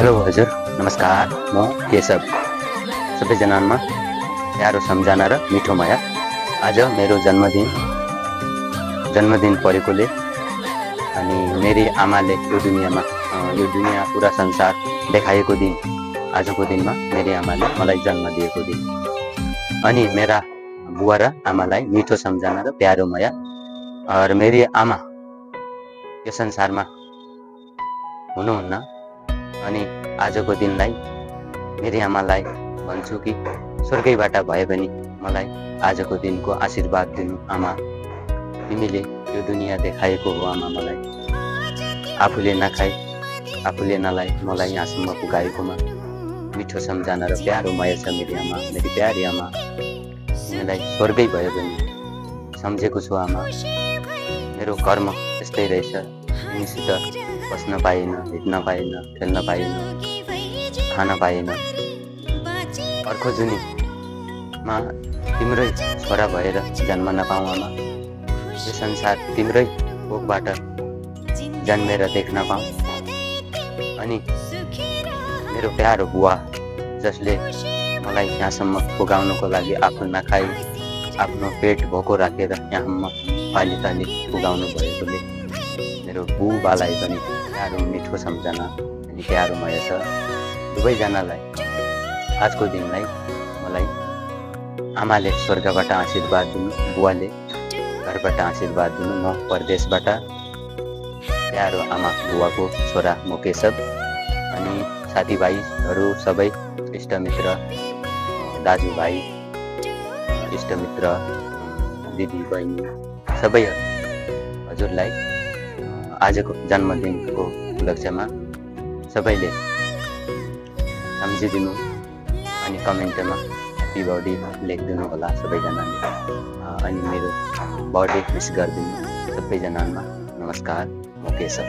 Hello हजुर, नमस्कार। म केशव। सबैजनामा प्यारो सम्झना र मिठो माया। आज मेरो जन्मदिन परेकोले अनि मेरी आमाले यो दुनिया पुरा संसार देखाएको दिन, आजको दिनमा मेरी आमाले मलाई जन्म दिएको दिन। अनि मेरा बुवा र आमालाई मिठो सम्झना र प्यारो माया। और मेरी आमा यो संसारमा हुनुहुन्न, अनि आजको दिनलाई मेरी आमालाई भन्छु कि स्वर्गैबाट भए पनि मलाई आजको दिनको आशीर्वाद दिनु। आमा, तिमीले यो दुनिया देखाएको हो आमा मलाई। आफूले नखाई आफूले नलाई मलाई यहाँसम्म पुगाएकोमा मिठो सम्झना र प्यारो माया छ मेरी आमा, मेरी प्यारी आमा। तिमीलाई स्वर्गै भयो भने सम्झेको छु आमा। मेरो कर्म यस्तै रहेछ, तिमीसित बस्न पाएन, हिँड्न पाएन, खेल्न पाएन, खान पाएन। अर्को जुनीमा तिम्रै छोरा भएर जन्म नपाऊँ आमा। यो संसार तिम्रै कोखबाट जन्मेर देख्न पाऊँ। अनि मेरो प्यारो बुवा जसले मलाई यहाँसम्म पुगाउनको लागि आफू नखाई आफ्नो पेट भोको राखेर यहाँसम्म पाली पुगाउनु भएकोले मेरो बुबालाई पनि प्यारो मिठो सम्झना अनि प्यारो माया छ। दुवैजनालाई आजको दिनलाई मलाई आमाले स्वर्गबाट आशीर्वाद दिनु, बुवाले घरबाट आशीर्वाद दिनु। म परदेशबाट प्यारो आमा बुवाको छोरा म केशव। अनि साथीभाइहरू सबै, इष्टमित्र, दाजुभाइ, इष्टमित्र, दिदी बहिनी सबै हजुरलाई आजको जन्मदिनको उपलक्ष्यमा सबैले सम्झिदिनु अनि कमेन्टमा ह्याप्पी बर्थडे लेखिदिनु होला सबैजनाले। अनि मेरो बर्थडे विस गरिदिनु सबैजनामा। नमस्कार, म केशव।